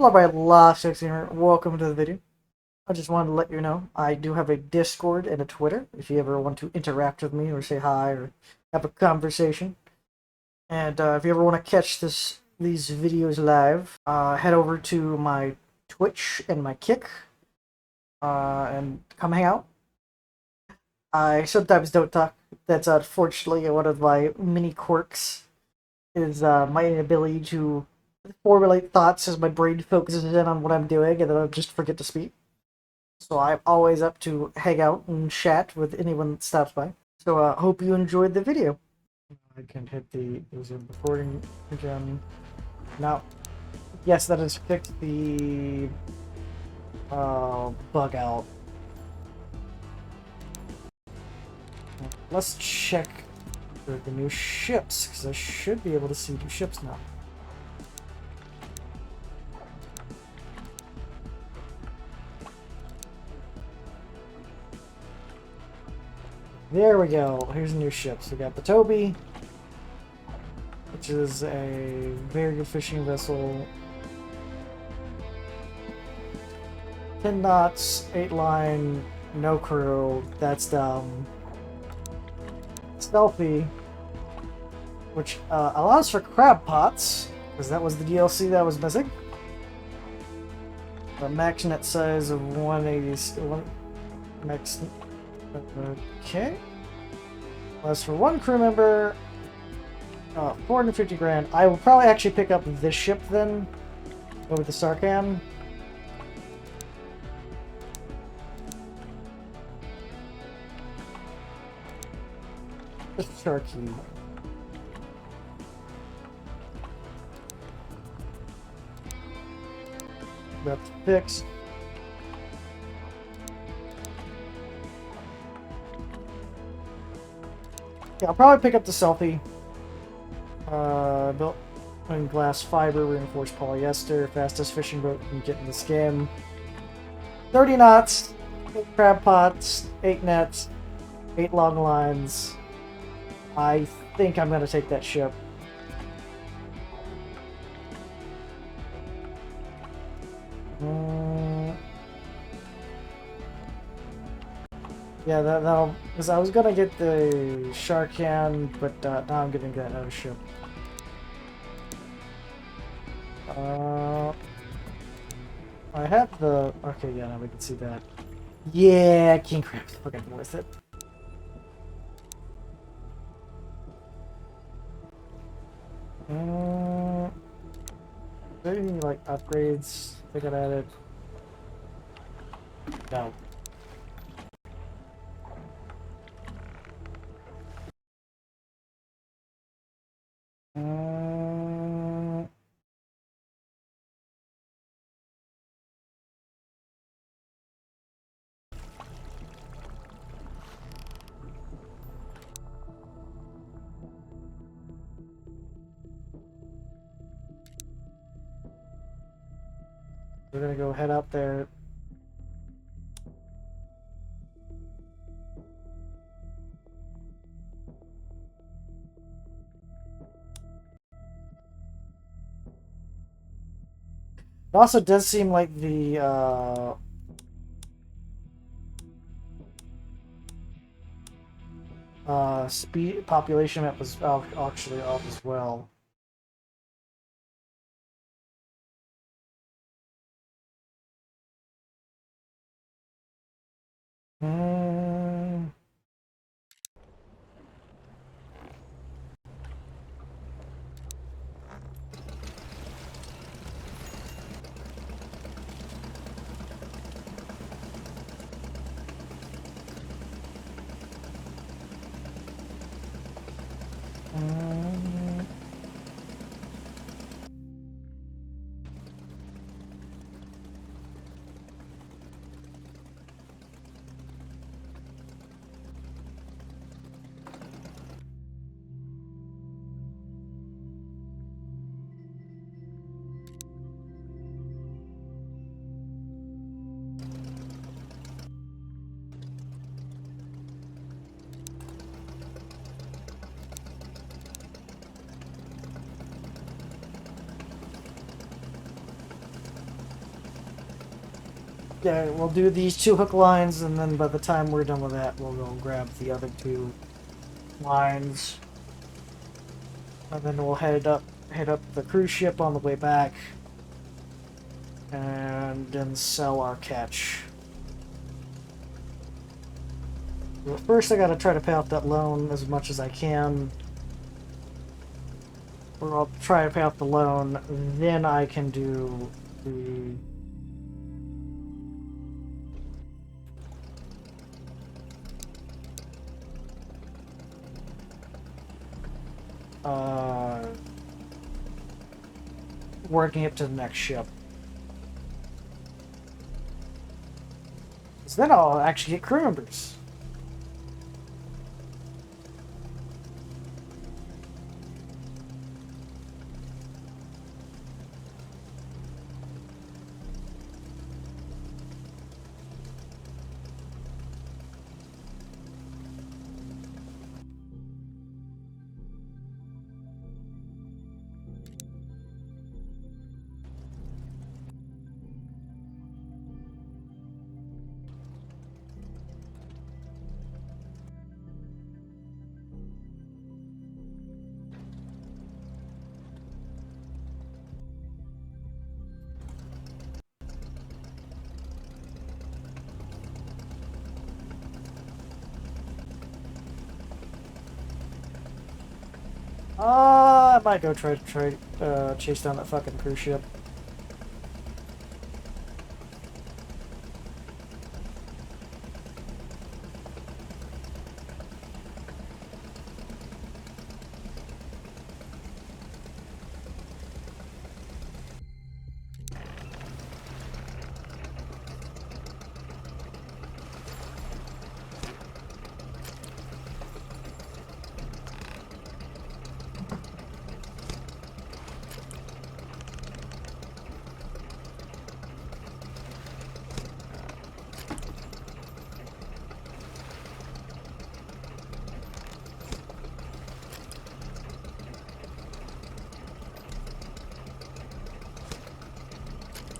Hello, my last gamer. Welcome to the video. I just wanted to let you know I do have a Discord and a Twitter if you ever want to interact with me or say hi or have a conversation. And if you ever want to catch these videos live, head over to my Twitch and my Kick and come hang out. I sometimes don't talk. That's unfortunately one of my mini quirks. Is my inability to formulate thoughts as my brain focuses in on what I'm doing, and then I just forget to speak. So I'm always up to hang out and chat with anyone that stops by. So hope you enjoyed the video. I can hit the resume recording again. Now, yes, that has fixed the bug out. Let's check for the new ships, because I should be able to see new ships now. There we go. Here's the new ships. We got the Toby, which is a very good fishing vessel. 10 knots, 8 line, no crew. That's dumb. Stealthy, which allows for crab pots, because that was the DLC that was missing. A max net size of 180. Max. Okay. As for one crew member, 450 grand. I will probably actually pick up this ship then, go with the Sarkhan. The Sharky. That's fixed. Yeah, I'll probably pick up the Selfie. Built in glass fiber, reinforced polyester, fastest fishing boat you can get in this game. 30 knots, 8 crab pots, 8 nets, 8 long lines. I think I'm going to take that ship. Yeah, that'll... Because I was going to get the Sharkhan, but now I'm getting that other ship. I have the... Okay, yeah, now we can see that. Yeah, King Crab's fucking worth it. Is there any, like, upgrades they got added? No. We're gonna go head out there. It also does seem like the speed population map was actually off as well. Yeah, we'll do these 2 hook lines, and then by the time we're done with that, we'll go grab the other 2 lines. And then we'll head up the cruise ship on the way back. And then sell our catch. Well, first I gotta try to pay off that loan as much as I can. Or I'll try to pay off the loan, then I can do the... working up to the next ship. So then I'll actually get crew members. I might go try to chase down that fucking cruise ship.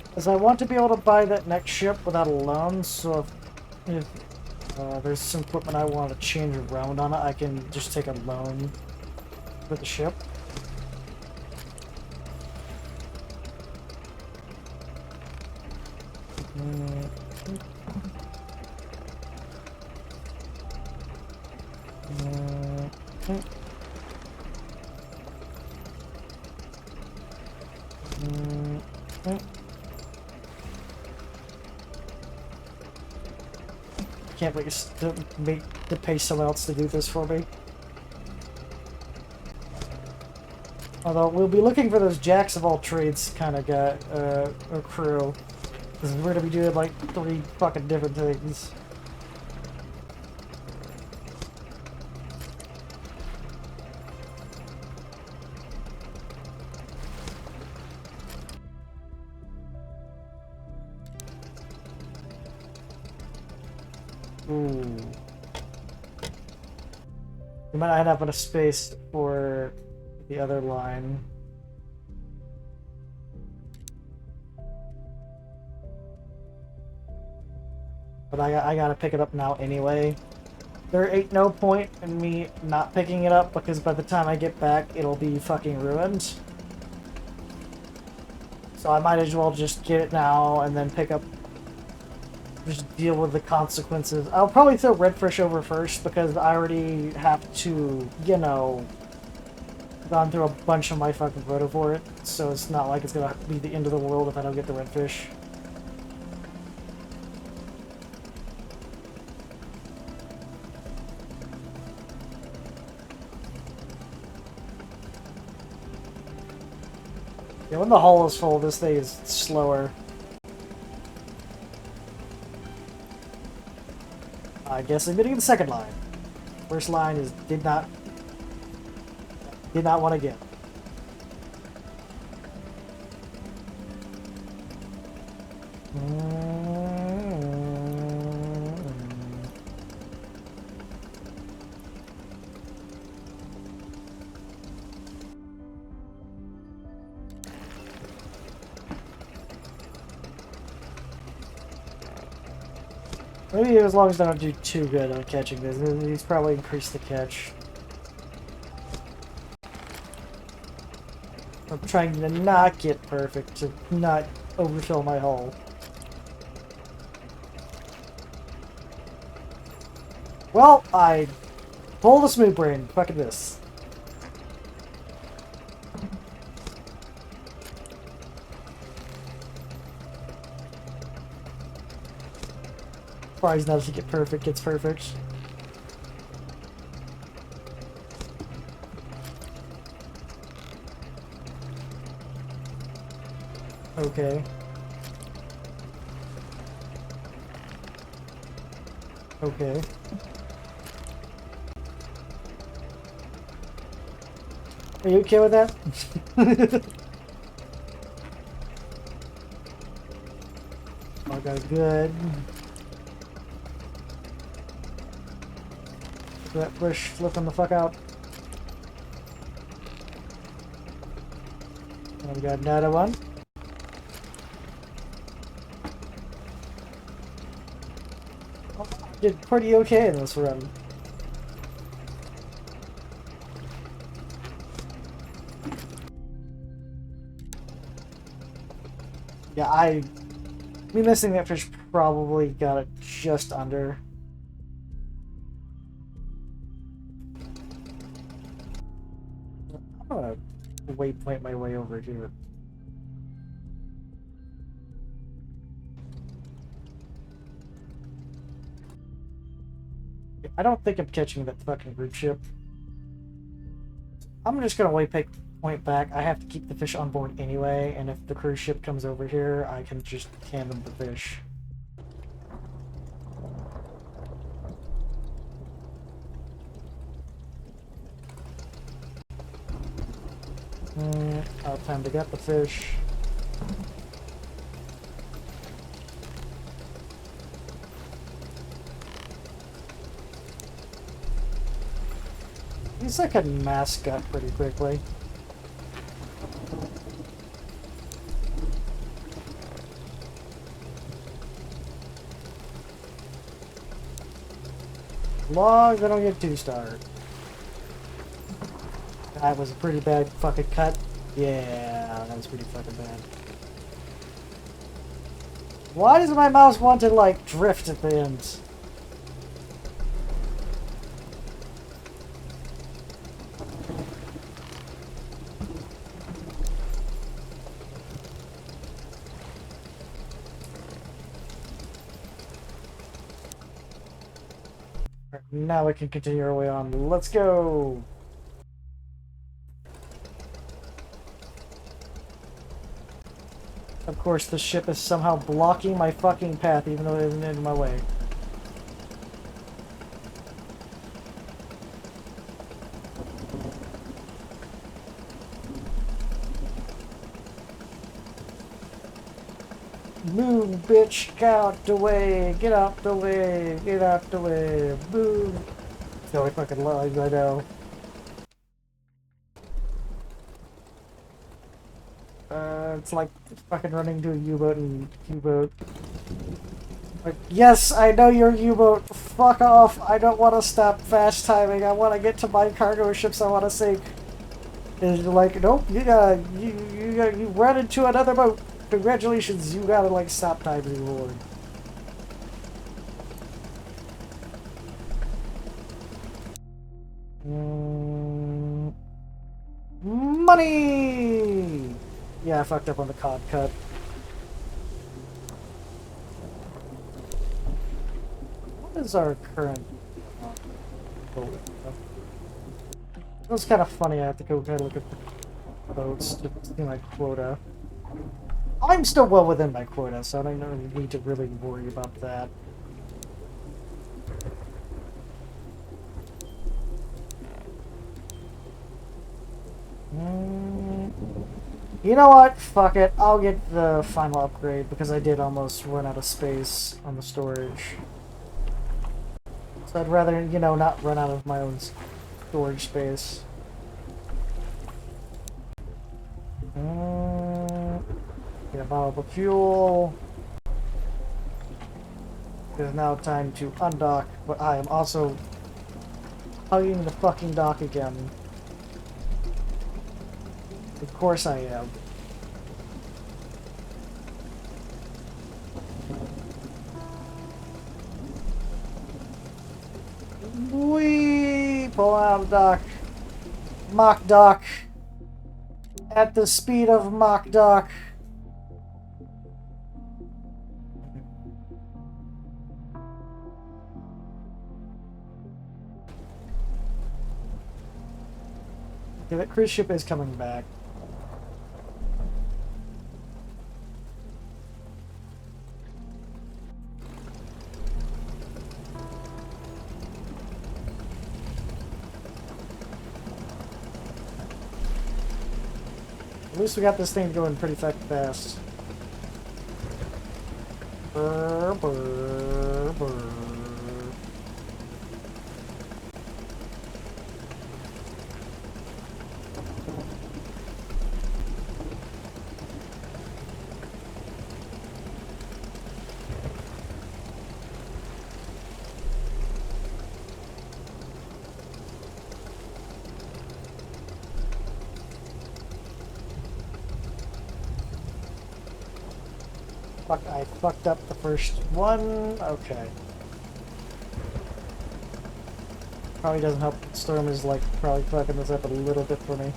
Because I want to be able to buy that next ship without a loan, so if there's some equipment I want to change around on it, I can just take a loan for the ship. Can't wait to pay someone else to do this for me. Although we'll be looking for those jacks of all trades kind of guy, or crew, because we're gonna be doing like 3 fucking different things. Ooh. We might not have enough space for the other line. But I gotta pick it up now anyway. There ain't no point in me not picking it up, because by the time I get back, it'll be fucking ruined. So I might as well just get it now and then pick up... just deal with the consequences. I'll probably throw Redfish over first, because I already have to, you know, gone through a bunch of my fucking photo for it, so it's not like it's gonna be the end of the world if I don't get the Redfish. Yeah, when the hull is full, this thing is slower. I guess I'm getting the second line. First line is did not want to get. Maybe as long as I don't do too good on catching this, he's probably increased the catch. I'm trying to not get perfect, to not overfill my hull. Well, I pulled a Smoothbrain. Fuck at this. Surprised not if you get perfect, gets perfect. Okay. Okay. Are you okay with that? Okay, good. That bush flipping the fuck out. And we got another one. Oh, did pretty okay in this run. Yeah, me missing that fish probably got it just under. I'm gonna waypoint my way over here. I don't think I'm catching that fucking root ship. I'm just gonna waypoint back. I have to keep the fish on board anyway, and if the cruise ship comes over here, I can just hand them the fish. Time to get the fish. He's like a mascot pretty quickly. Long as I don't get 2-star. That was a pretty bad fucking cut. Yeah, that was pretty fucking bad. Why does my mouse want to, like, drift at the end? Now we can continue our way on. Let's go! Of course, the ship is somehow blocking my fucking path, even though it isn't in my way. Move, bitch! Get out the way! Get out the way! Get out the way! Move! It's the only fucking lines I know. It's like fucking running to a U-boat and U-boat. Like, yes, I know you're U-boat. Fuck off! I don't want to stop fast timing. I want to get to my cargo ships. I want to sink. And you're like, nope. You ran into another boat. Congratulations, you gotta like stop timing more. Money! Yeah, I fucked up on the cod cut. What is our current boat? It was kind of funny. I have to go kind of look at the boats to see my quota. I'm still well within my quota, so I don't need to really worry about that. You know what? Fuck it. I'll get the final upgrade because I did almost run out of space on the storage. So I'd rather, you know, not run out of my own storage space. Get a bottle of fuel. It is now time to undock, but I am also hugging the fucking dock again. Of course I am. Whee! Pull out of dock. Mock dock. At the speed of mock dock. Okay, that cruise ship is coming back. At least we got this thing going pretty fast. Brr, brr, brr. Fuck, I fucked up the first one. Okay. Probably doesn't help. Storm is like probably fucking this up a little bit for me.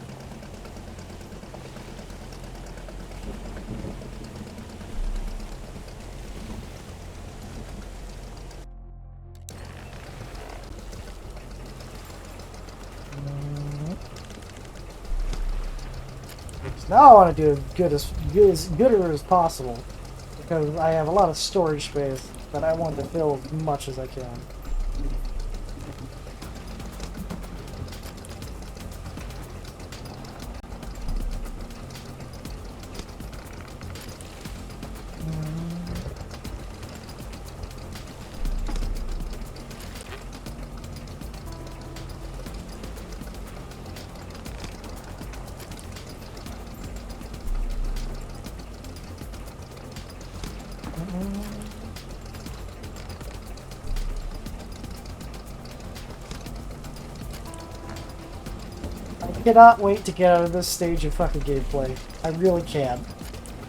Now I want to do as gooder as possible, because I have a lot of storage space that I want to fill as much as I can. I cannot wait to get out of this stage of fucking gameplay. I really can.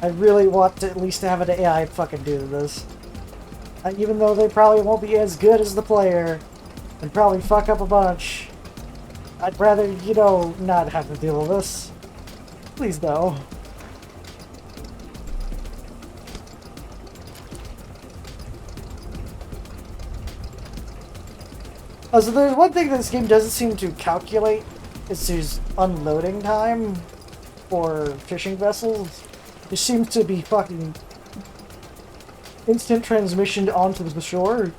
I really want to at least have an AI fucking do this. Even though they probably won't be as good as the player, and probably fuck up a bunch. I'd rather, you know, not have to deal with this. Please no. Oh, so there's one thing that this game doesn't seem to calculate. It's his unloading time for fishing vessels. It seems to be fucking instant transmission onto the shore.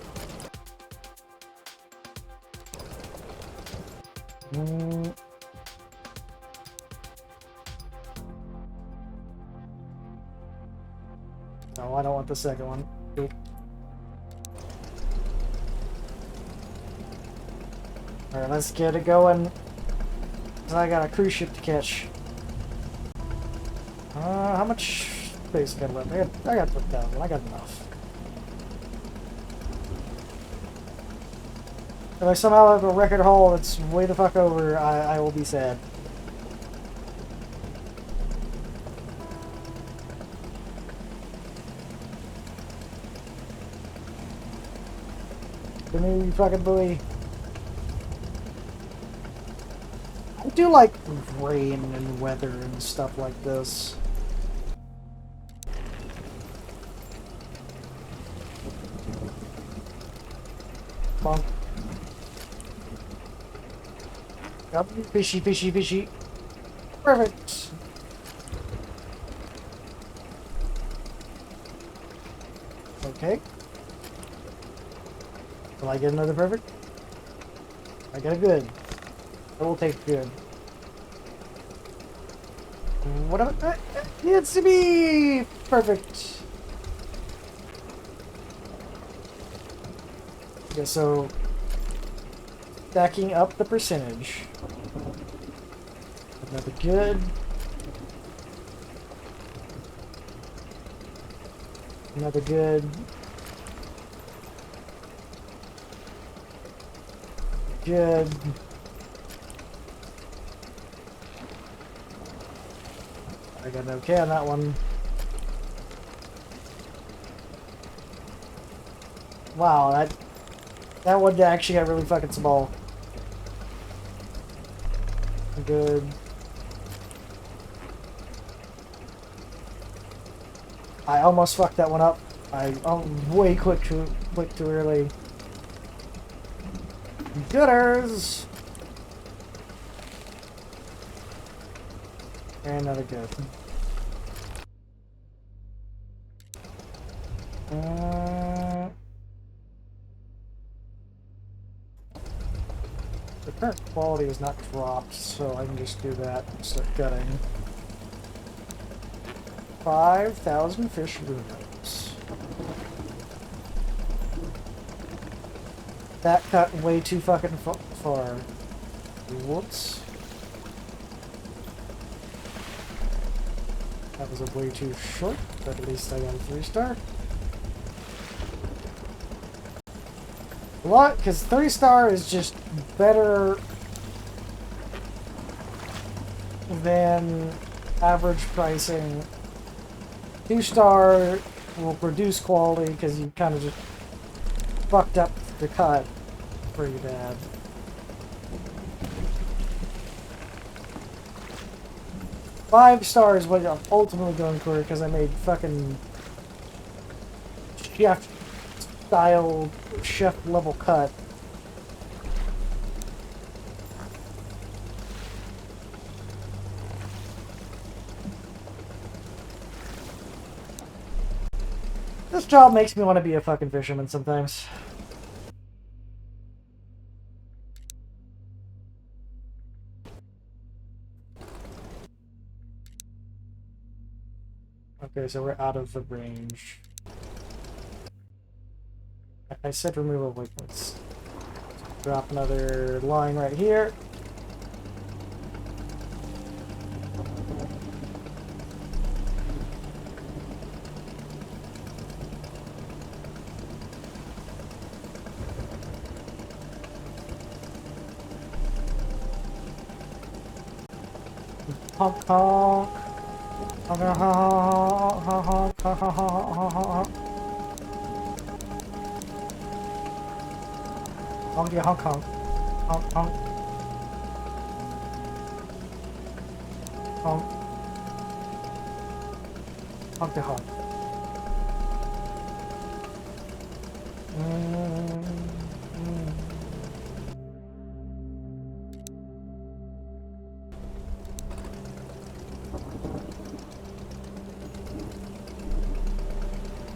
No, I don't want the second one. Nope. Alright, let's get it going. I got a cruise ship to catch. How much space I got left? I got 1,000. I got enough. If I somehow have a record haul that's way the fuck over, I will be sad. Give me, you fucking buoy. I do like rain and weather and stuff like this. Come on. Yep, fishy, fishy, fishy. Perfect. Okay. Will I get another perfect? I get a good. I will take good. What am I? It's me! Perfect. Okay, so stacking up the percentage. Another good. Another good. Good. I got an okay on that one. Wow, that one actually got really fucking small. Good. I almost fucked that one up. I'm way quick too early. Gooders! And another good. The current quality is not dropped, so I can just do that and start gutting. 5,000 fish runners. That cut way too fucking far. Whoops. That was a way too short, but at least I got a 3-star. What? Because 3-star is just better than average pricing. 2-star will produce quality because you kind of just fucked up the cut pretty bad. Five-star is what I'm ultimately going for because I made fucking chef-style, chef-level cut. This job makes me want to be a fucking fisherman sometimes. Okay, so we're out of the range. I said remove waypoints. Drop another line right here. Honk honk. Honk honk honk honk honk honk honk. Honky honk honk. Honk honk. Honk. Honk the honk.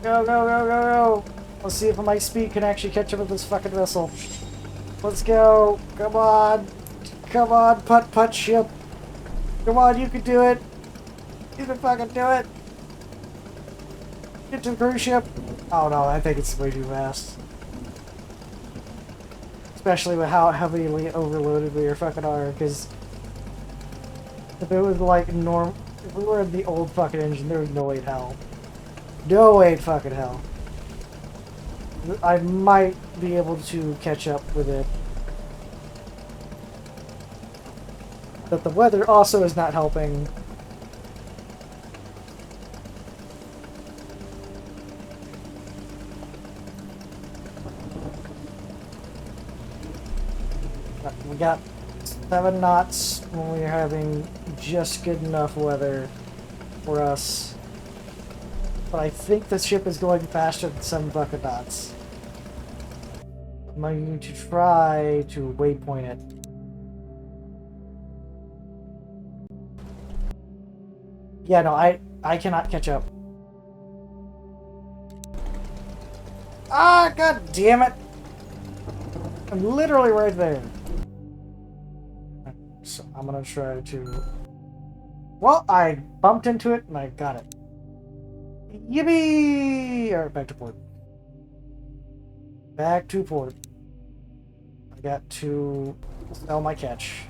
Go, go, go, go, go! Let's see if my speed can actually catch up with this fucking vessel. Let's go! Come on! Come on, putt ship! Come on, you can do it! You can fucking do it! Get to the cruise ship! Oh no, I think it's way too fast. Especially with how heavily overloaded we fucking are, because if it was like if we were in the old fucking engine, there was no way in hell. No way in fucking hell. I might be able to catch up with it. But the weather also is not helping. We got 7 knots when we are having just good enough weather for us. But I think the ship is going faster than 7 fucking knots. I'm going to try to waypoint it. Yeah, no, I cannot catch up. Ah, god damn it! I'm literally right there. So I'm gonna try to... Well, I bumped into it and I got it. Yippee! Alright, back to port. Back to port. I got to sell my catch.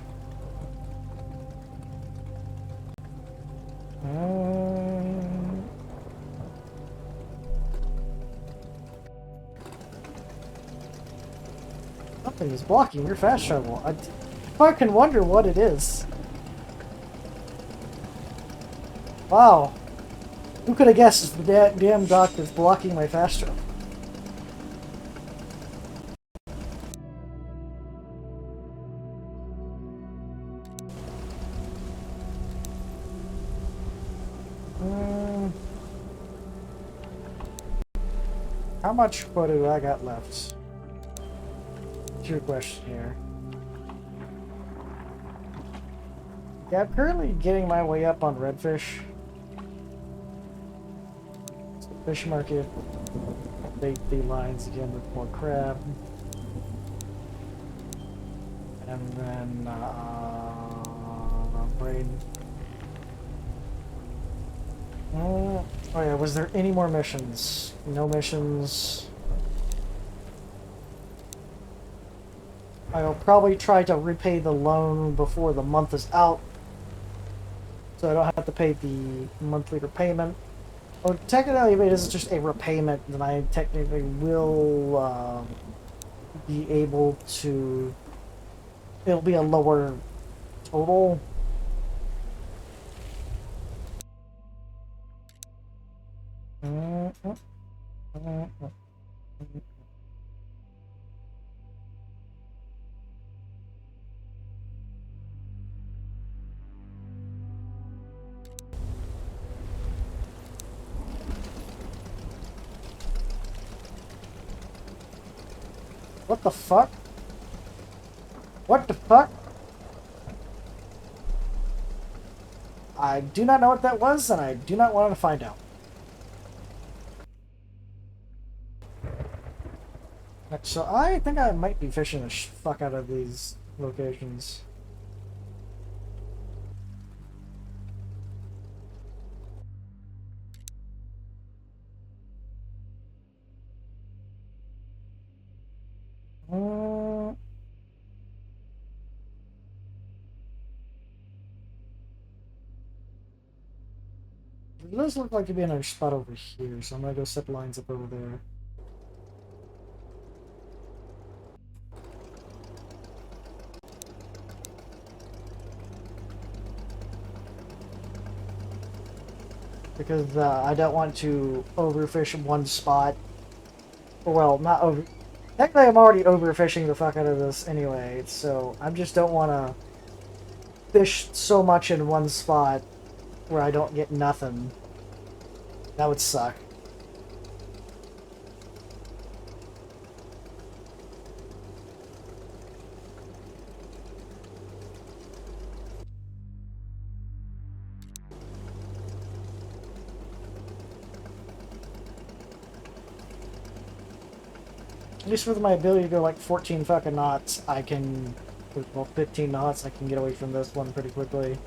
Something is blocking your fast travel. I can wonder what it is. Wow. Who could have guessed the damn dock is blocking my fast travel? How much quota do I got left? True question here. Yeah, I'm currently getting my way up on redfish. So fish market, bait the lines again with more crab. And then, brain. Oh yeah, was there any more missions? No missions. I'll probably try to repay the loan before the month is out, so I don't have to pay the monthly repayment. Or technically, if it is just a repayment, then I technically will be able to... It'll be a lower total. What the fuck? What the fuck? I do not know what that was, and I do not want to find out. So I think I might be fishing the fuck out of these locations. It does look like to be another spot over here, so I'm gonna go set lines up over there. Because I don't want to overfish one spot. Well, not over... Technically, I'm already overfishing the fuck out of this anyway, so I just don't want to fish so much in one spot where I don't get nothing. That would suck. At least with my ability to go like 14 fucking knots, I can... Well, 15 knots, I can get away from this one pretty quickly.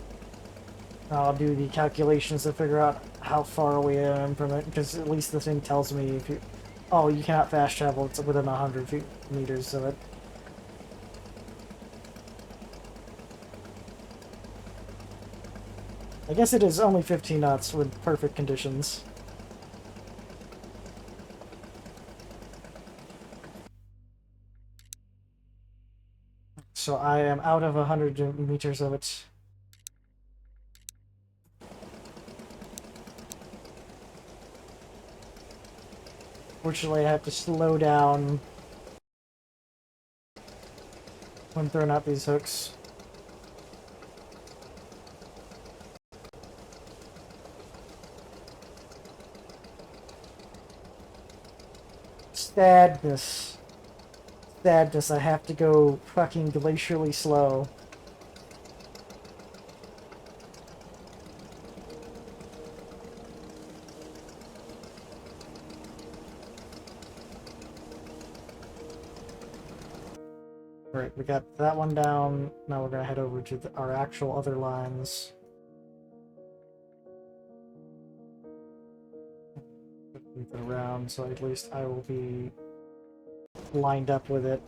I'll do the calculations to figure out how far away I am from it, because at least the thing tells me if you... Oh, you cannot fast travel, it's within 100 meters of it. I guess it is only 15 knots with perfect conditions. So I am out of 100 meters of it. Fortunately, I have to slow down when throwing out these hooks. Sadness. Sadness, I have to go fucking glacially slow. Right, we got that one down. Now we're gonna head over to our actual other lines. Move it around, so at least I will be lined up with it.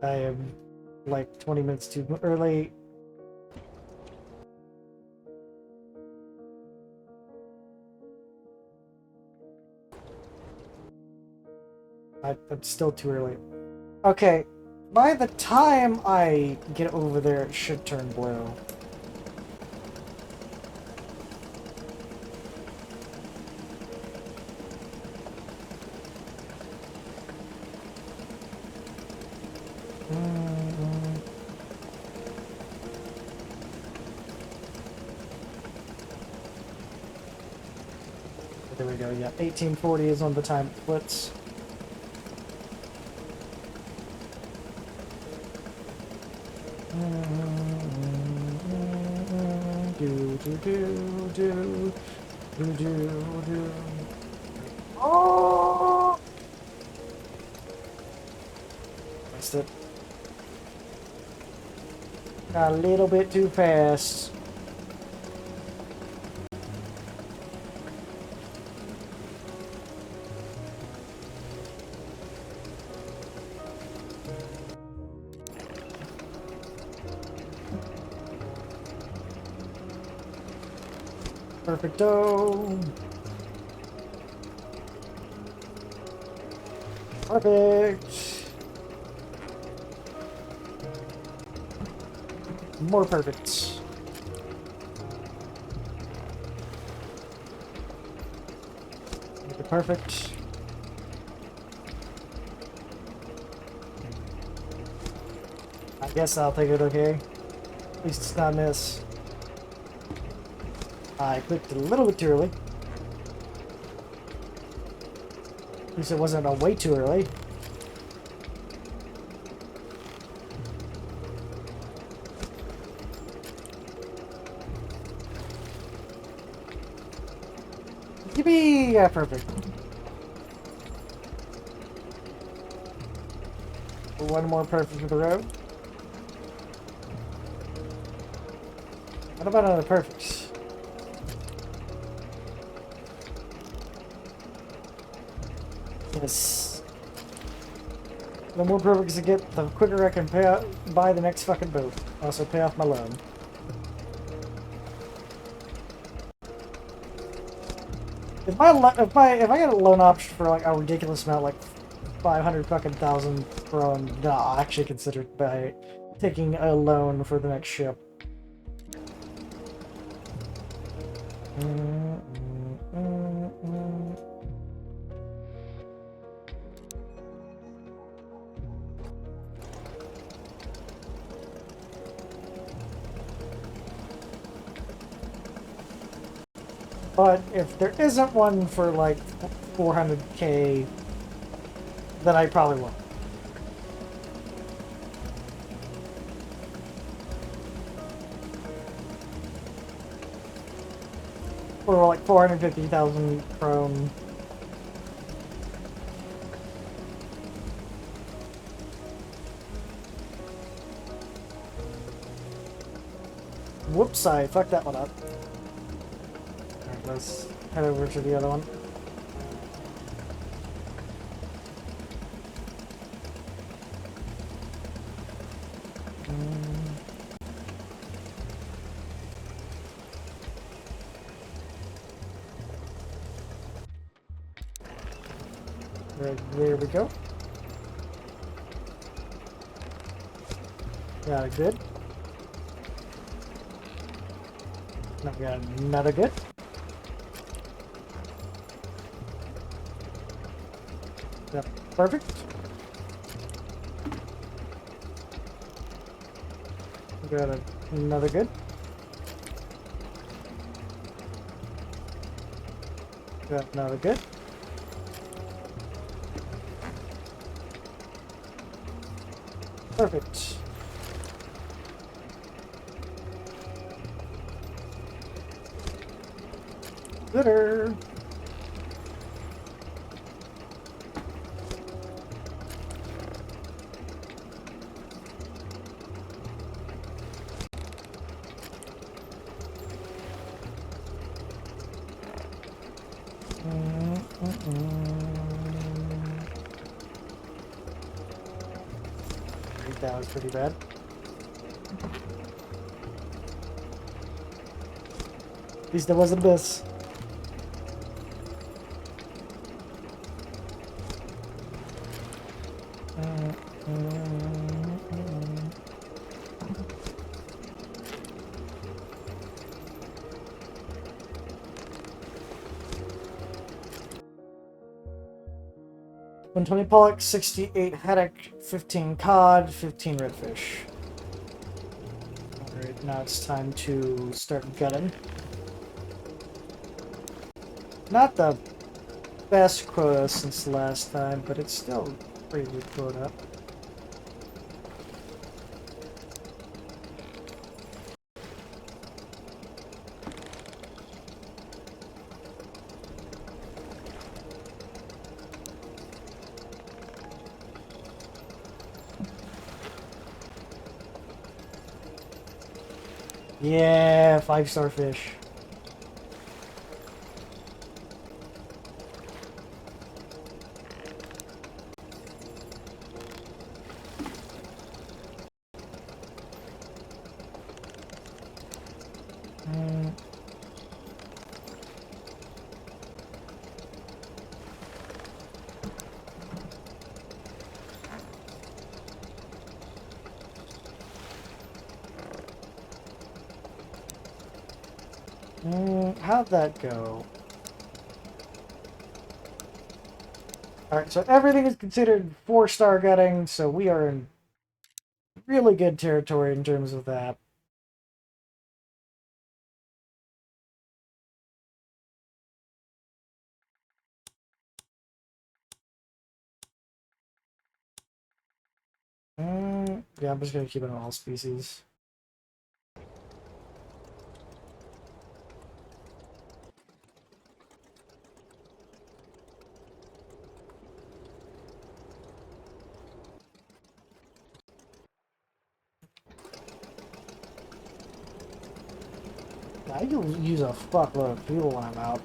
I am like 20 minutes too early. It's still too early. Okay, by the time I get over there, it should turn blue. There we go, yeah. 1840 is on the time it flips. Oh! Missed it. A little bit too fast. Perfecto. Perfect. More perfect. Make it perfect. I guess I'll take it okay. At least it's not a miss. I clicked a little bit too early. At least it wasn't a way too early. Yippee! Yeah, perfect. One more perfect for the road. What about other perfects? Yes. The more perfects I get, the quicker I can buy the next fucking boat. Also pay off my loan. If I get a loan option for like a ridiculous amount, like 500 fucking thousand from, no, I'll actually consider by taking a loan for the next ship. But if there isn't one for like 400k, then I probably won't. For like 450,000 chrome. Whoops, I fucked that one up. Alright, let's head over to the other one. There we go. Got it good. Now we got another good. Yep, perfect. We got another good. Got another good. Perfect. Gooder. That was pretty bad. At least there wasn't this. $120 pollock, 68 haddock, 15 cod, 15 redfish. Alright, now it's time to start gutting. Not the best quota since last time, but it's still a pretty good quota. Yeah, 5-star fish. How'd that go? Alright, so everything is considered 4-star gutting, so we are in really good territory in terms of that. Yeah, I'm just gonna keep it on all species. I can use a fuckload of fuel when I'm out.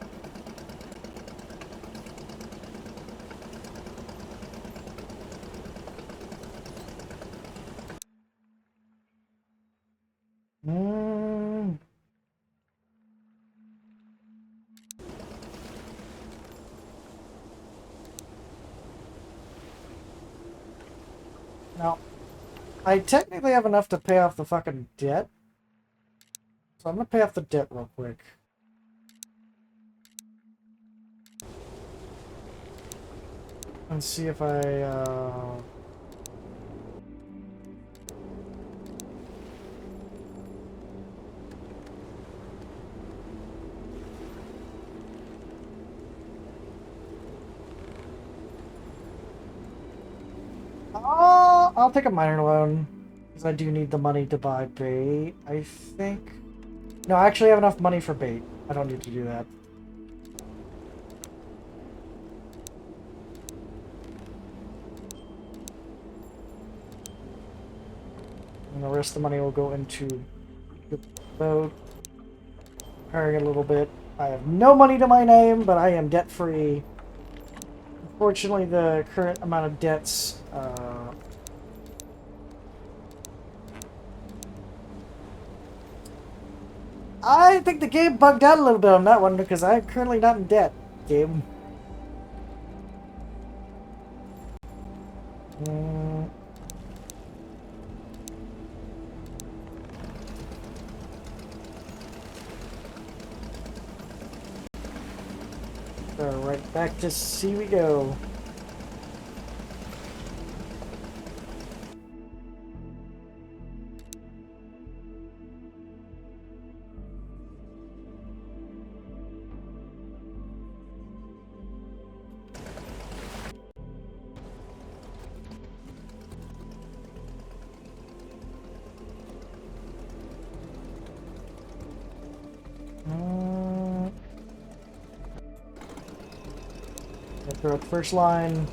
Now, I technically have enough to pay off the fucking debt. So I'm gonna pay off the debt real quick. And see if I, I'll take a minor loan. Because I do need the money to buy bait, I think. No, I actually have enough money for bait. I don't need to do that. And the rest of the money will go into the boat. Hiring a little bit. I have no money to my name, but I am debt-free. Unfortunately, the current amount of debts, I think the game bugged out a little bit on that one because I'm currently not in debt, game. So right back to sea we go. Throw out the first line. And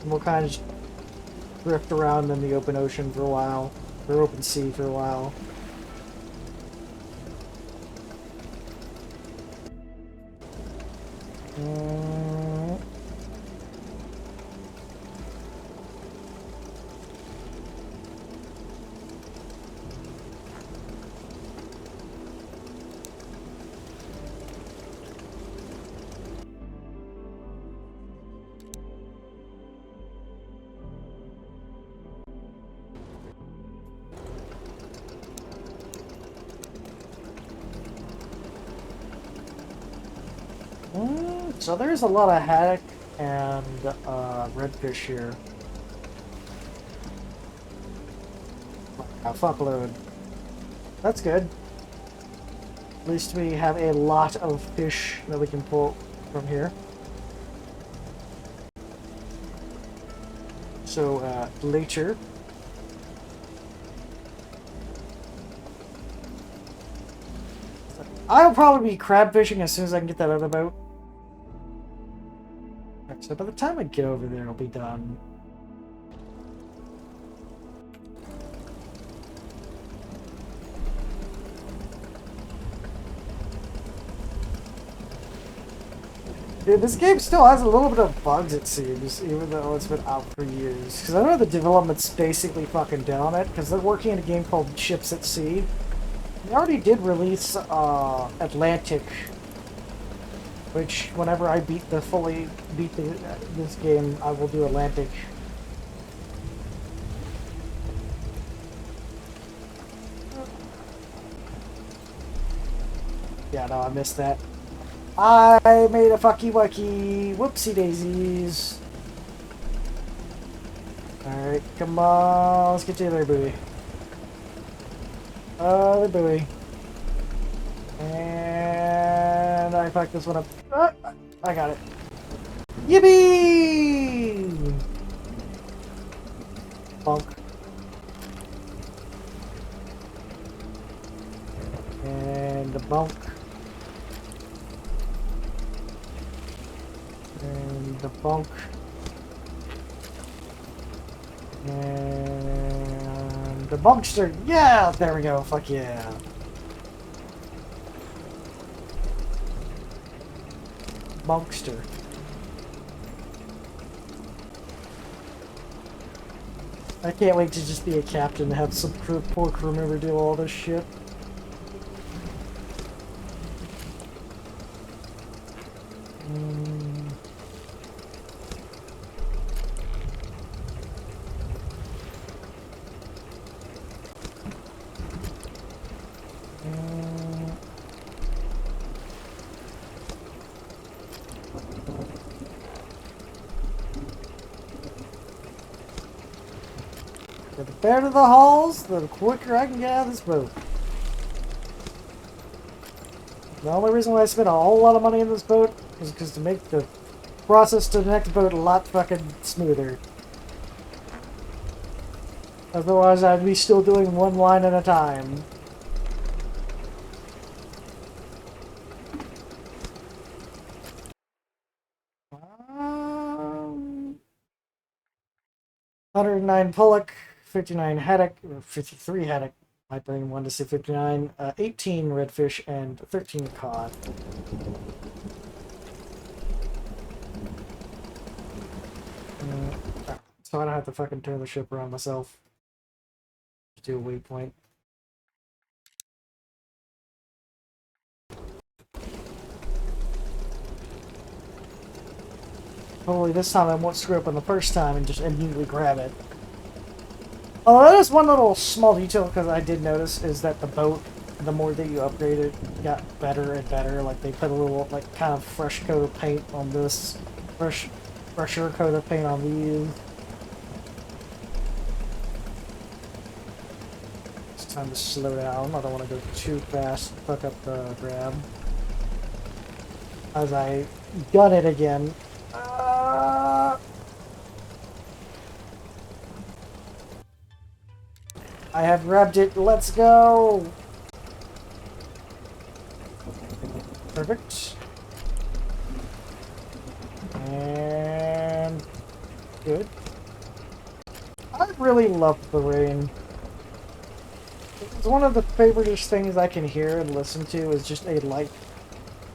we'll kind of just drift around in the open ocean for a while, or open sea for a while. So there's a lot of haddock and redfish here. A fuckload. That's good. At least we have a lot of fish that we can pull from here. So, later. I'll probably be crab fishing as soon as I can get that other boat. So by the time I get over there, it'll be done. Dude, this game still has a little bit of bugs, it seems, even though it's been out for years. Because I know the development's basically fucking done on it, because they're working on a game called Ships at Sea. They already did release Atlantic, which whenever I fully beat this game, I will do Atlantic. Yeah, no, I missed that. I made a fucky wucky. Whoopsie daisies. Alright, come on. Let's get to the other buoy. Other buoy. And I fucked this one up. I got it. Yippee! Bonk. And the bonk. And the bonk. And the bonkster. Yeah, there we go. Fuck yeah. Bonkster. I can't wait to just be a captain and have some poor crew member do all this shit. The better the hauls, the quicker I can get out of this boat. The only reason why I spent a whole lot of money in this boat is because to make the process to the next boat a lot fucking smoother. Otherwise, I'd be still doing one line at a time. Um, 109 Pollock, 59 haddock, or 53 haddock. I bring one to say 59, 18 redfish, and 13 cod. So I don't have to fucking turn the ship around myself. Just do a waypoint. Hopefully this time I won't screw up on the first time and just immediately grab it. Although that is one little small detail because I did notice is that the boat, the more that you upgrade it, got better and better. Like they put a little like kind of fresh coat of paint on this, fresher coat of paint on these. It's time to slow down. I don't want to go too fast and fuck up the grab. As I gun it again. I have grabbed it. Let's go. Perfect. And good. I really love the rain. It's one of the favoriteest things I can hear and listen to is just a light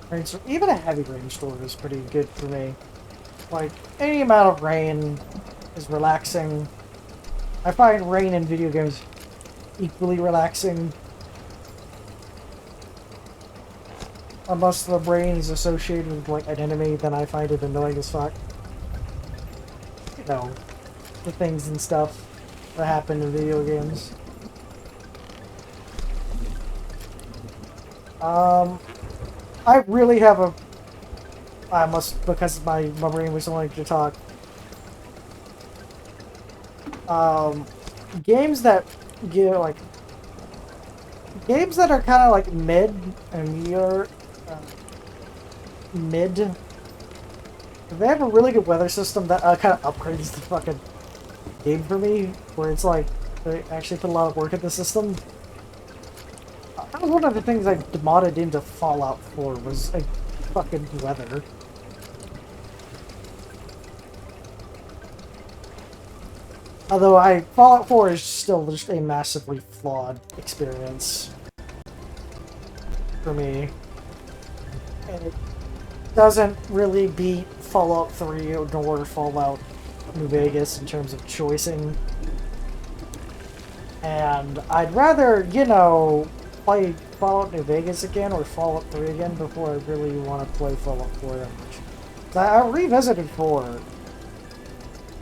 rainstorm. Even a heavy rainstorm is pretty good for me. Like, any amount of rain is relaxing. I find rain in video games equally relaxing. Unless the rain is associated with, like, an enemy, then I find it annoying as fuck. You know, the things and stuff that happen in video games. I really have a I must, because my brain was only to talk. Games that give, like, games that are kind of like mid, and you're mid. They have a really good weather system that kind of upgrades the fucking game for me, where it's like, they actually put a lot of work in the system. That was one of the things I modded into Fallout 4, was like, fucking weather. Although Fallout 4 is still just a massively flawed experience for me. And it doesn't really beat Fallout 3 nor Fallout New Vegas in terms of choicing. And I'd rather, you know, play Fallout New Vegas again or Fallout 3 again before I really want to play Fallout 4 that much. I revisited 4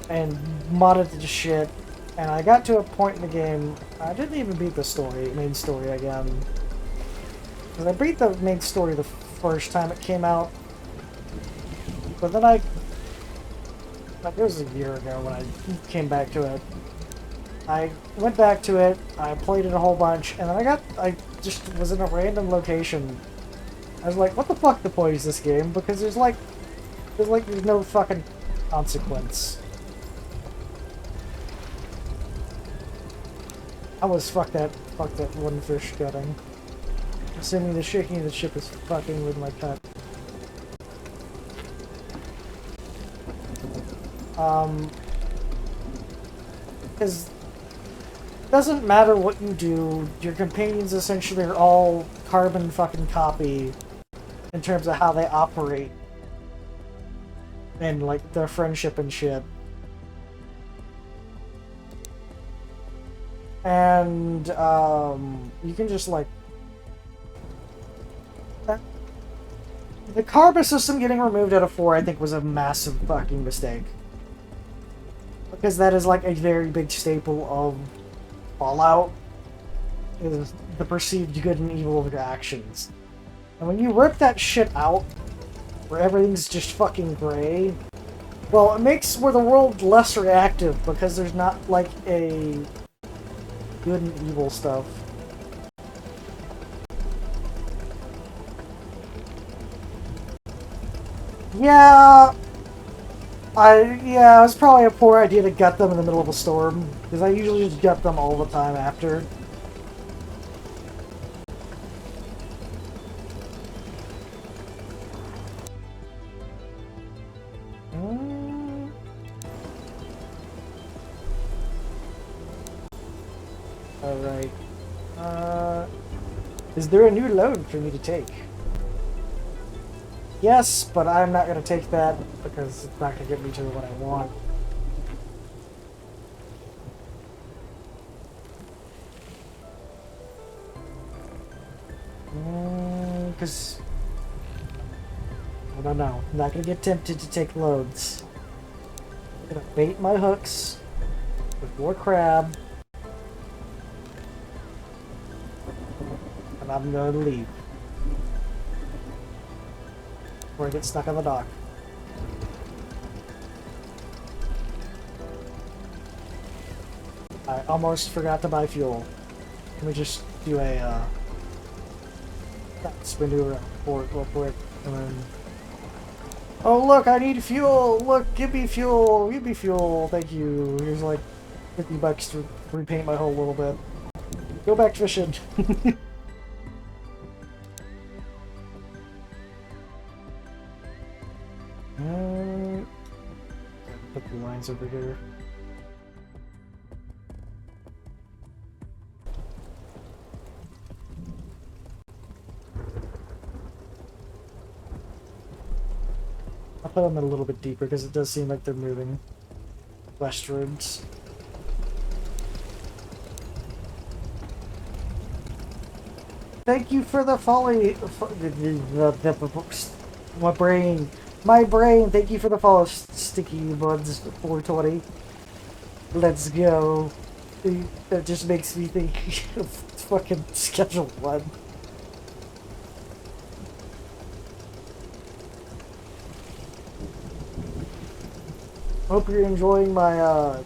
and modded the shit, and I got to a point in the game, I didn't even beat the main story again. I beat the main story the first time it came out, but then like it was a year ago when I came back to it. I went back to it, I played it a whole bunch, and then I just was in a random location. I was like, what the fuck the point is this game? Because there's no fucking consequence. I was fuck that one fish gutting. Assuming the shaking of the ship is fucking with my cut. Because it doesn't matter what you do, your companions essentially are all carbon fucking copy in terms of how they operate. And like their friendship and shit. And you can just like the carbon system getting removed out of 4 I think was a massive fucking mistake. Because that is like a very big staple of Fallout, is the perceived good and evil of your actions. And when you rip that shit out, where everything's just fucking gray, well, it makes the world less reactive because there's not like a good and evil stuff. Yeah, it was probably a poor idea to gut them in the middle of a storm, because I usually just gut them all the time after. Alright. Is there a new load for me to take? Yes, but I'm not going to take that because it's not going to get me to what I want. Because I don't know. I'm not going to get tempted to take loads. I'm going to bait my hooks with more crab. And I'm going to leave. Or I get stuck on the dock. I almost forgot to buy fuel. Let me just do a spin to a port real quick, and then... Oh look, I need fuel! Look, give me fuel! Give me fuel! Thank you. Here's like 50 bucks to repaint my hull a little bit. Go back fishing! Put the lines over here. I'll put them a little bit deeper because it does seem like they're moving westwards. Thank you for the folly. My brain. Thank you for the follow, Sticky Buds 420. Let's go. That just makes me think of fucking Schedule 1. Hope you're enjoying my my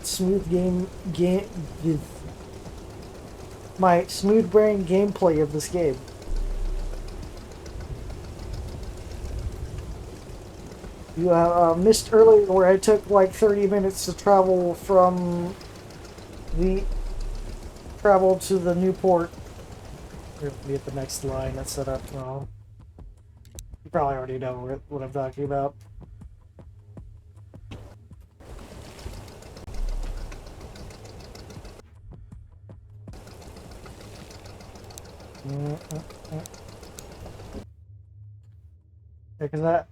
Smoothbrain gameplay of this game. You missed earlier where I took like 30 minutes to the travel to the new port. We're gonna be at the next line that's set up. Well, you probably already know what I'm talking about. Yeah, because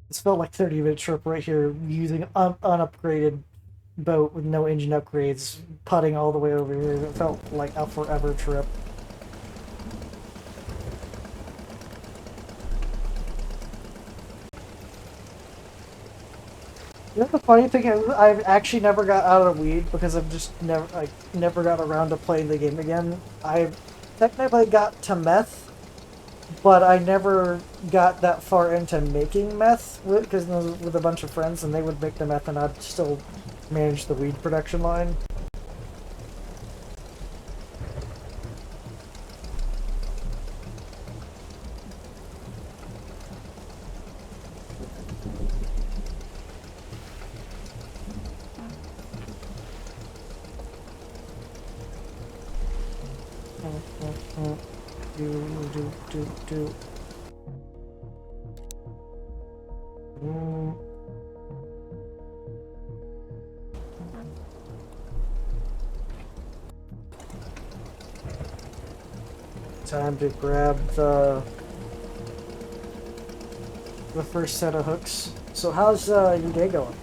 it's felt like 30-minute trip right here using unupgraded boat with no engine upgrades, putting all the way over here. It felt like a forever trip. You know the funny thing is, I've actually never got out of weed because I've just never got around to playing the game again. I technically got to meth, but I never got that far into making meth because with a bunch of friends, and they would make the meth, and I'd still manage the weed production line. Do. Time to grab the first set of hooks. So how's your day going?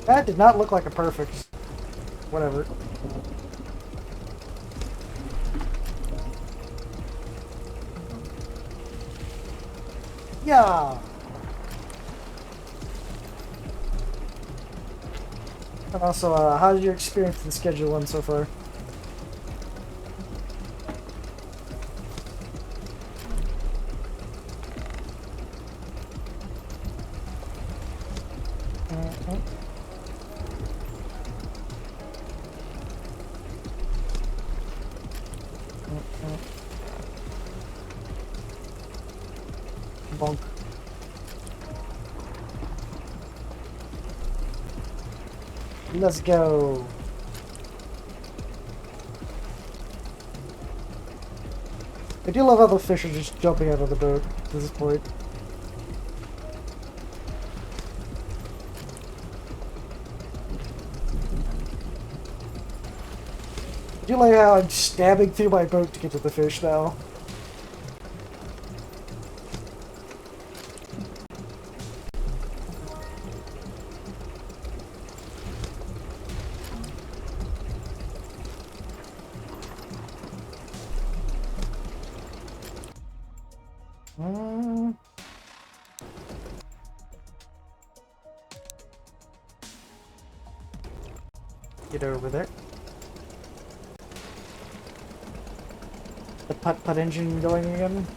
That did not look like a perfect. Whatever. Yeah. And also, how's your experience with Schedule 1 so far? Bonk. Let's go. I do love how the fish are just jumping out of the boat at this point. I do like how I'm stabbing through my boat to get to the fish now. Get over there. The putt-putt engine going again.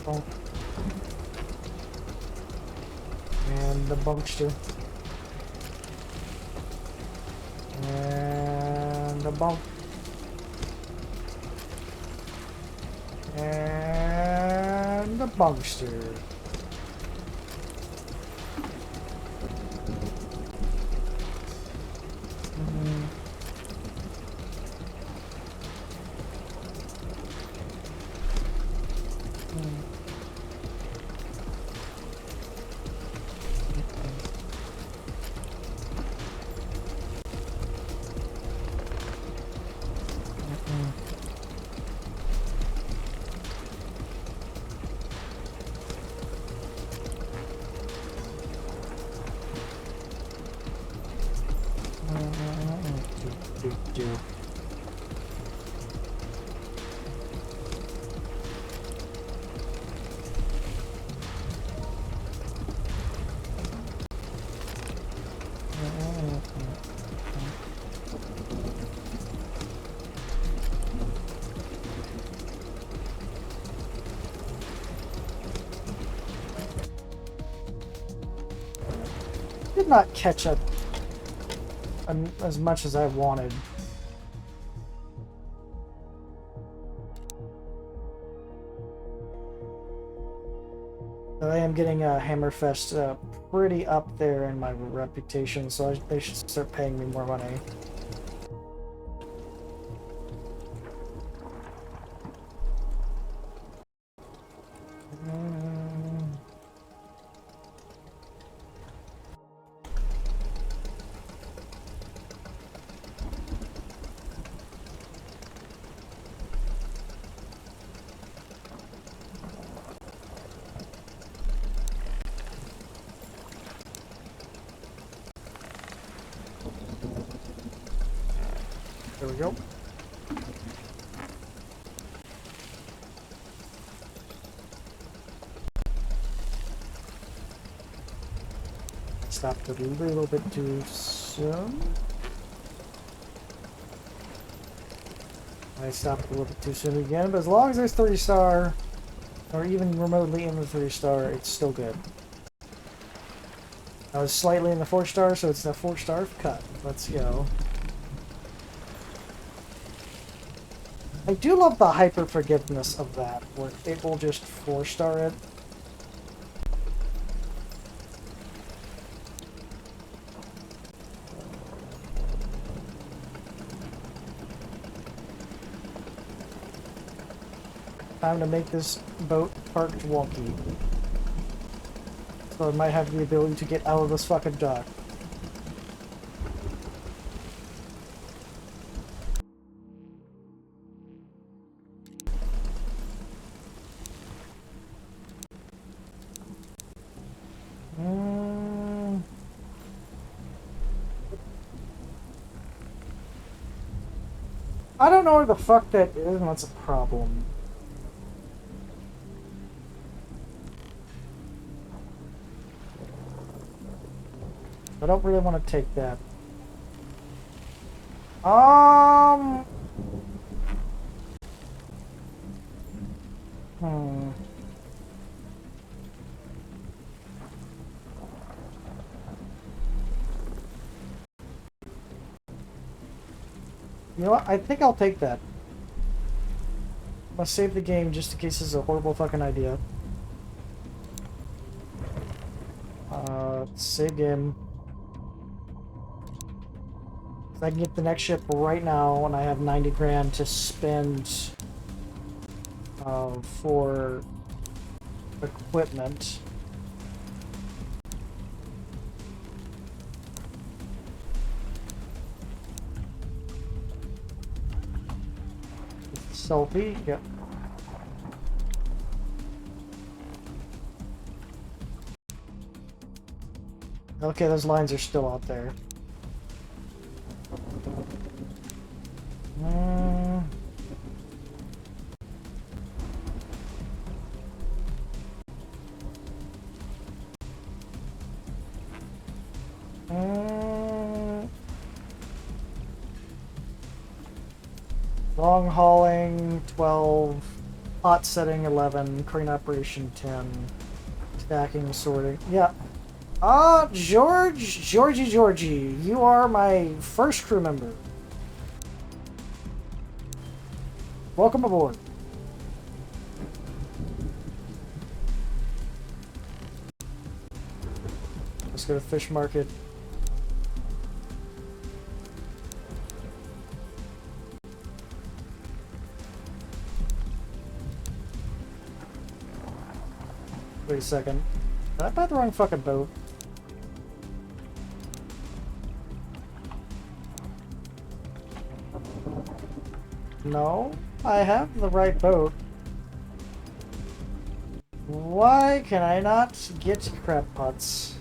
bonk. And the bunkster. And the bunk. And the bunkster. Did not catch up as much as I wanted. I am getting a Hammerfest pretty up there in my reputation, so they should start paying me more money. There we go. Stopped a little bit too soon. I stopped a little bit too soon again, but as long as there's 3-star, or even remotely in the 3-star, it's still good. I was slightly in the 4-star, so it's the 4-star cut. Let's go. I do love the hyper forgiveness of that, where it will just 4-star it. Time to make this boat parked wonky. So I might have the ability to get out of this fucking dock. I don't know where the fuck that is, and that's a problem. I don't really want to take that. You know what? I think I'll take that. I'm gonna save the game just in case this is a horrible fucking idea. Save game. I can get the next ship right now, and I have 90 grand to spend for equipment. Selfie, yep. Okay, those lines are still out there. Long hauling, 12. Pot setting 11, crane operation 10, stacking, sorting. Yeah. Georgie, you are my first crew member. Welcome aboard. Let's go to fish market. Wait a second. Did I buy the wrong fucking boat? No, I have the right boat. Why can I not get crab pots?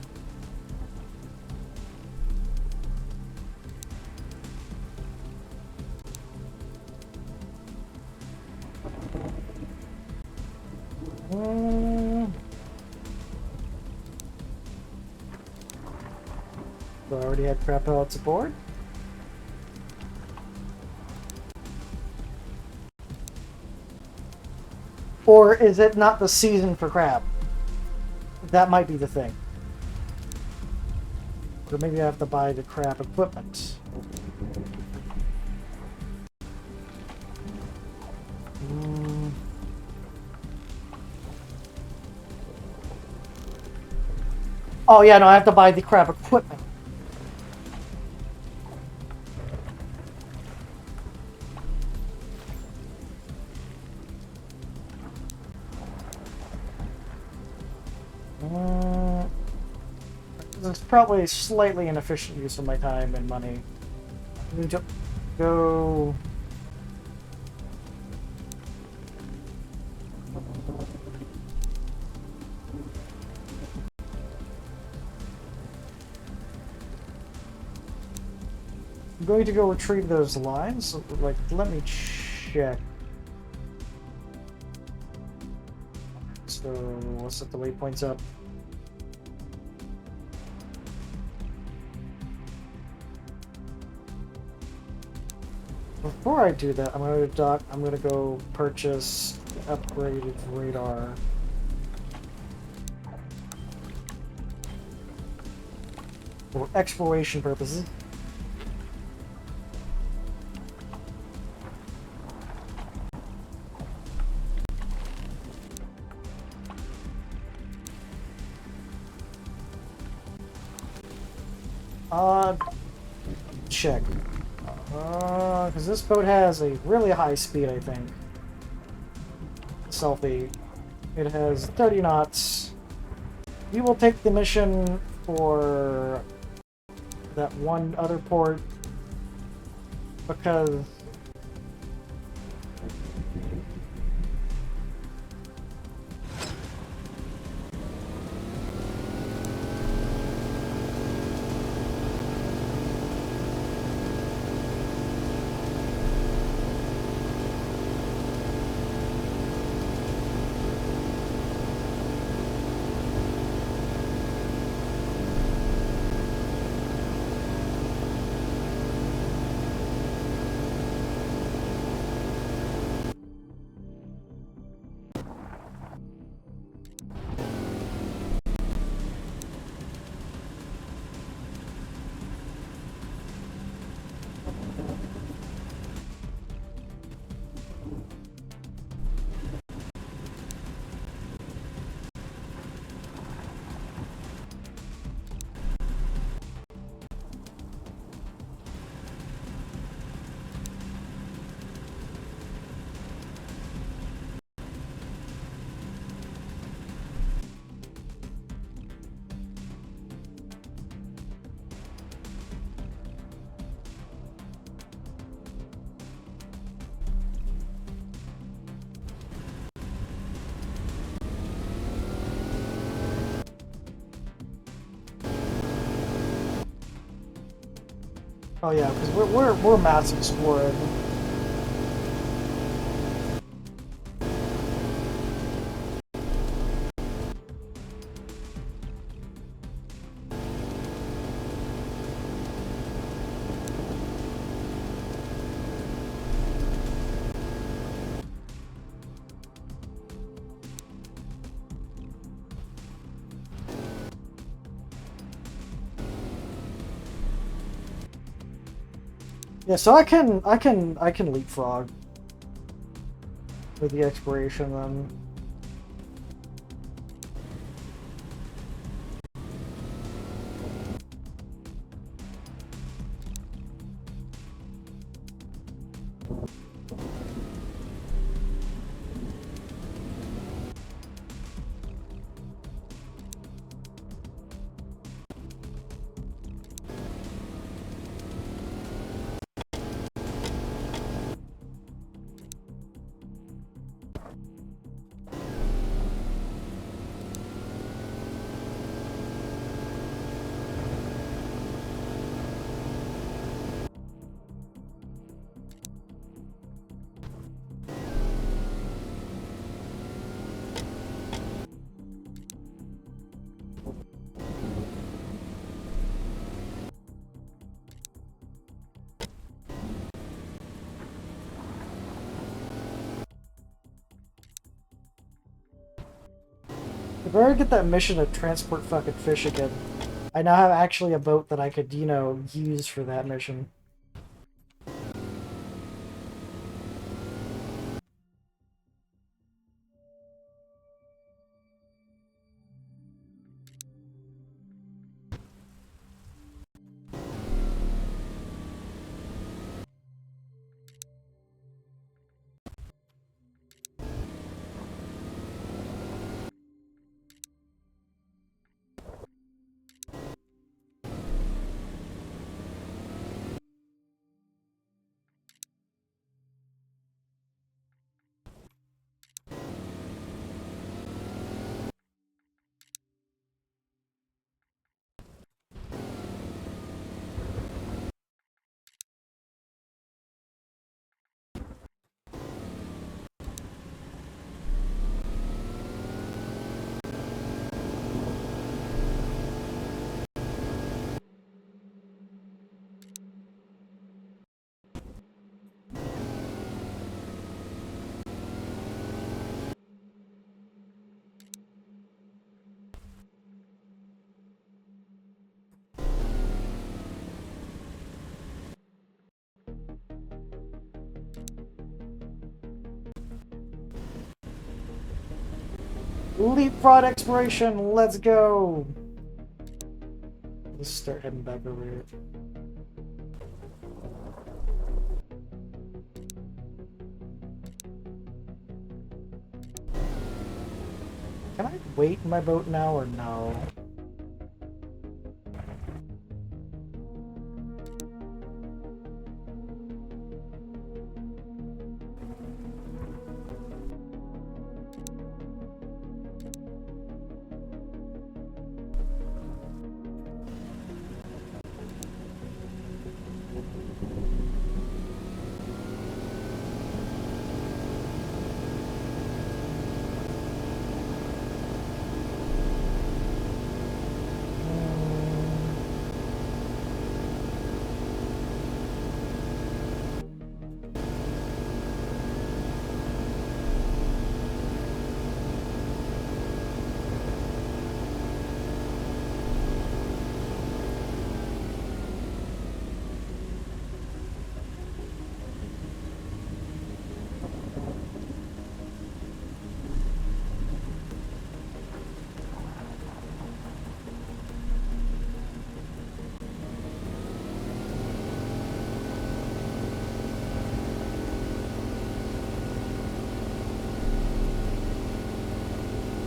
So I already had crab pellets aboard. Or is it not the season for crab? That might be the thing. Or maybe I have to buy the crab equipment. Oh yeah, no, I have to buy the crab equipment. It's probably a slightly inefficient use of my time and money. I need to go. I'm going to go retrieve those lines. Like, let me check. So, let's set the waypoints up. Before I do that, I'm going to dock. I'm going to go purchase upgraded radar. For exploration purposes. Check. Because this boat has a really high speed, I think. Selfie. It has 30 knots. We will take the mission for that one other port because oh yeah, because we're mass exploring. Yeah, so I can leapfrog with the exploration then. If I ever get that mission to transport fucking fish again, I now have actually a boat that I could, you know, use for that mission. Leapfrog exploration, let's go! Let's start heading back over here. Can I wait in my boat now or no?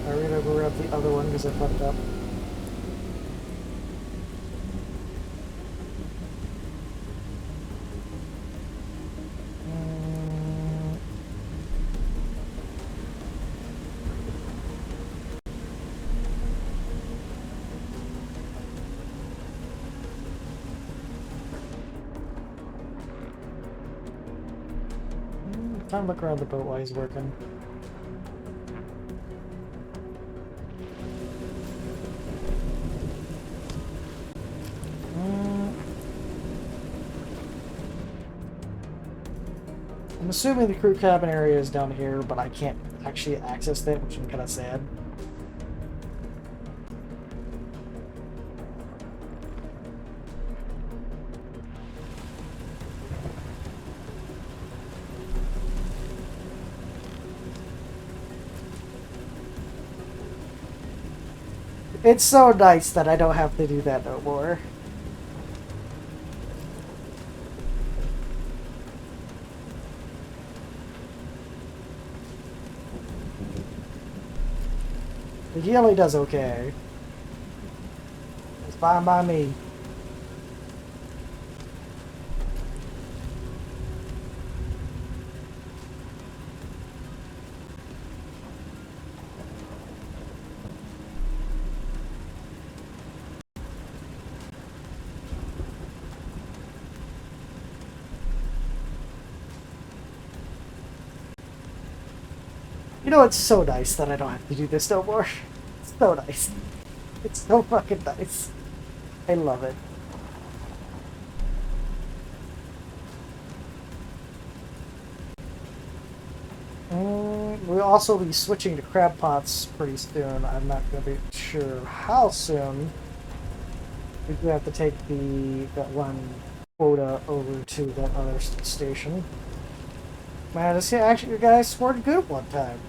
We're gonna go grab the other one because I fucked up. Time to look around the boat while he's working. I'm assuming the crew cabin area is down here, but I can't actually access that, which is kind of sad. It's so nice that I don't have to do that no more. He only does okay. It's fine by me. You know, it's so nice that I don't have to do this no more. It's so nice. It's so fucking nice. I love it. We'll also be switching to crab pots pretty soon. I'm not going to be sure how soon. We do have to take that one quota over to that other station. Man, this actually, you guys scored good one time.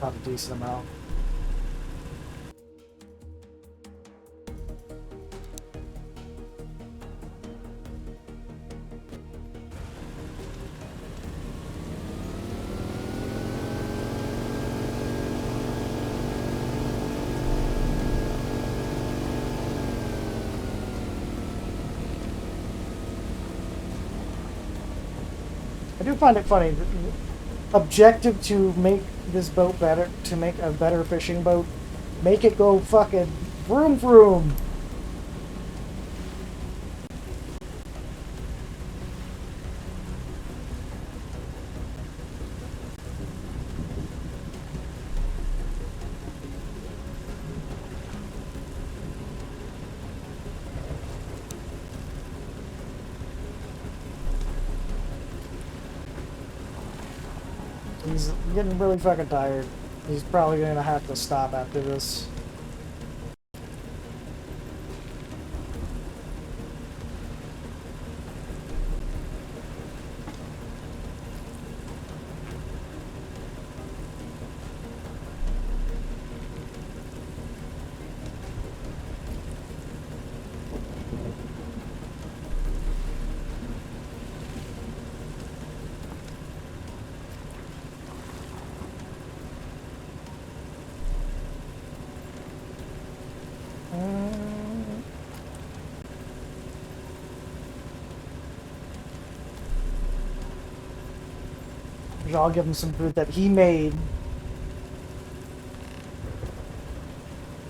Not a decent amount. I do find it funny. Objective to make this boat better, to make a better fishing boat, make it go fucking vroom vroom. He's getting really fucking tired. He's probably gonna have to stop after this. I'll give him some food that he made.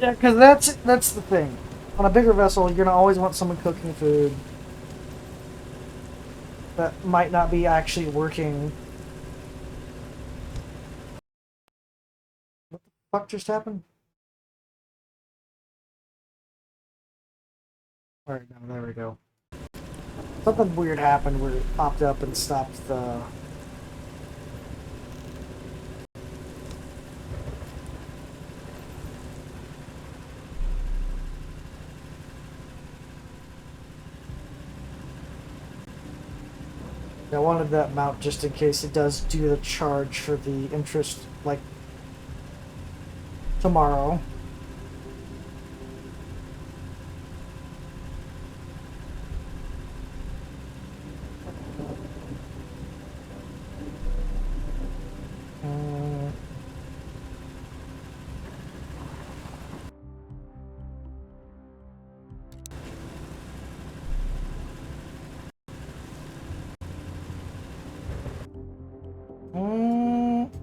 Yeah, because that's the thing. On a bigger vessel, you're gonna always want someone cooking food that might not be actually working. What the fuck just happened? Alright, now there we go. Something weird happened where it popped up and stopped the... I wanted that mount just in case it does do the charge for the interest, like, tomorrow.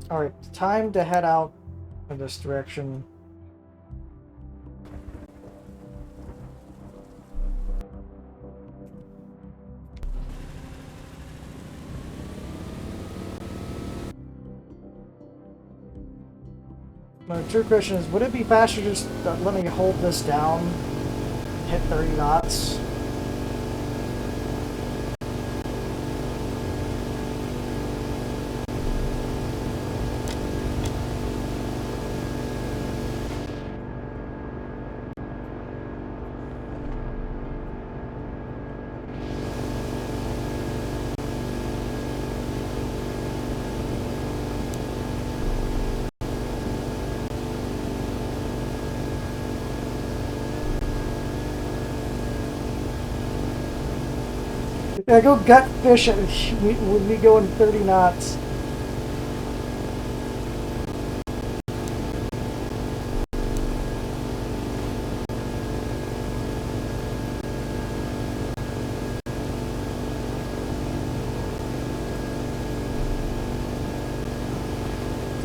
Alright, time to head out in this direction. My true question is, would it be faster just let me hold this down, hit 30 knots? Yeah, go gut fish it with me going 30 knots.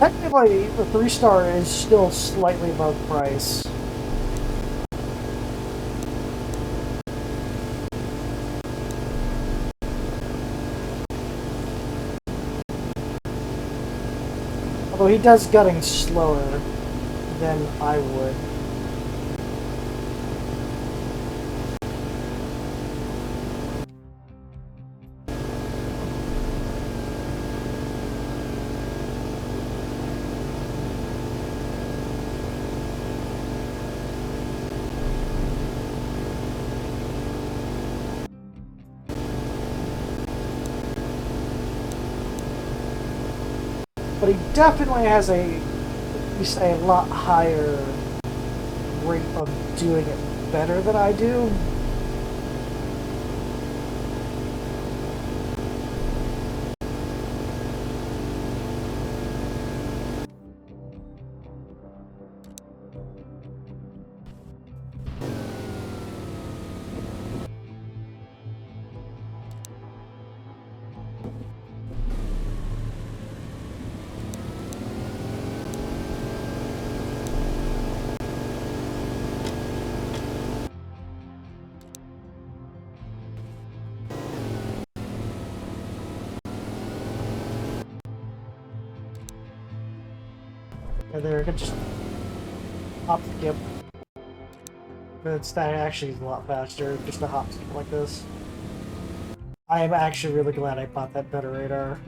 Technically, the 3-star is still slightly above price. Although he does gutting slower than I would. But he definitely has at least a lot higher rate of doing it better than I do. And there, I could just hop skip. But that actually is a lot faster, just a hop skip like this. I am actually really glad I bought that better radar.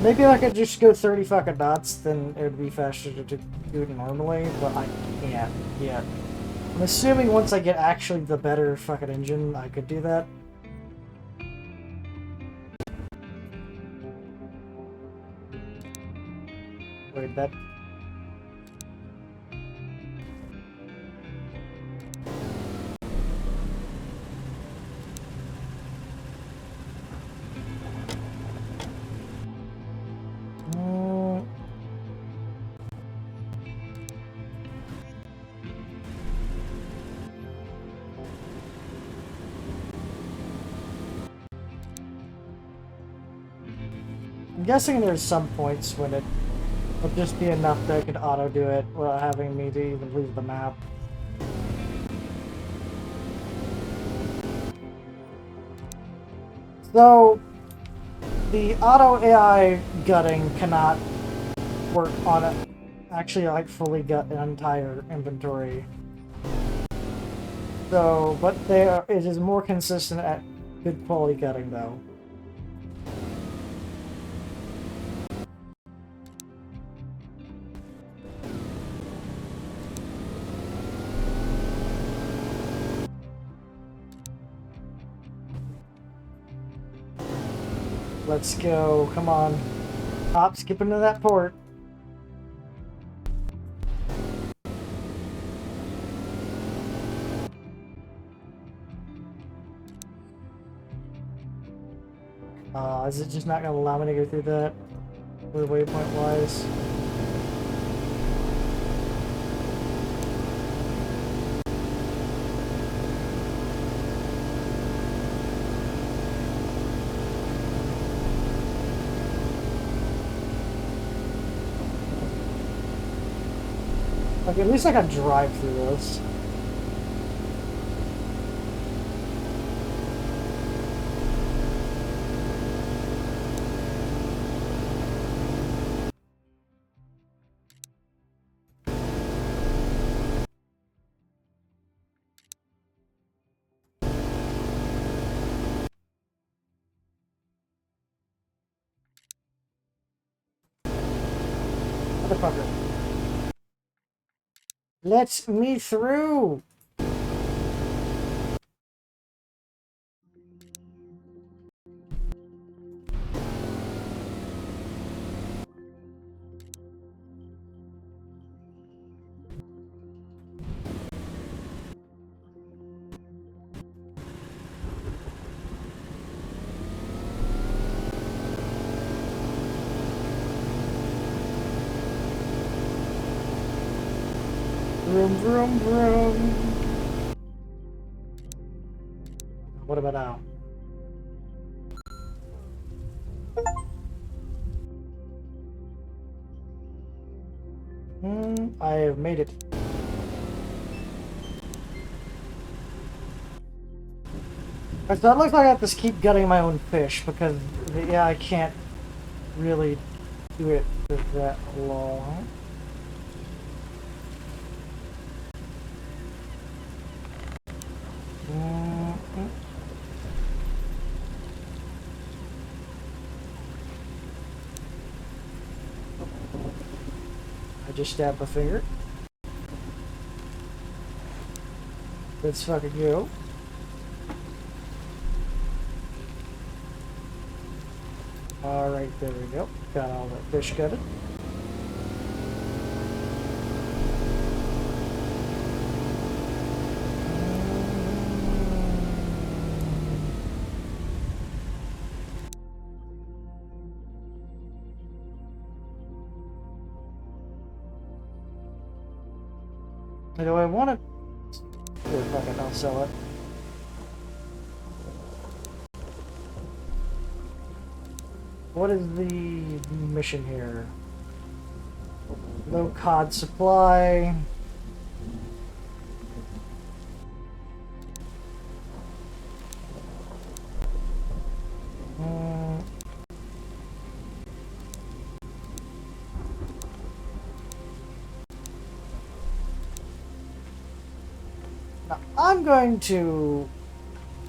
Maybe I could just go 30 fucking knots, then it would be faster to do it normally, but I can't yet. I'm assuming once I get actually the better fucking engine, I could do that. Wait, that... Mm. I'm guessing there's some points when it will just be enough that I could auto do it without having me to even leave the map. So, the auto AI gutting cannot work on it. Actually, like fully gut an entire inventory. So, but it is more consistent at good quality gutting though. Let's go, come on. Hop, skip into that port. Is it just not going to allow me to go through that? For waypoint wise? Like, at least I can drive through this. Motherfucker. Let me through! Vroom, vroom, vroom. What about now? I have made it. So it looks like I have to keep gutting my own fish because, yeah, I can't really do it for that long. I just stabbed my finger. Let's fucking go. Alright, there we go. Got all that fish gutted. Do I want to... Here, fuck it, I'll sell it. What is the mission here? Low cod supply. Now, I'm going to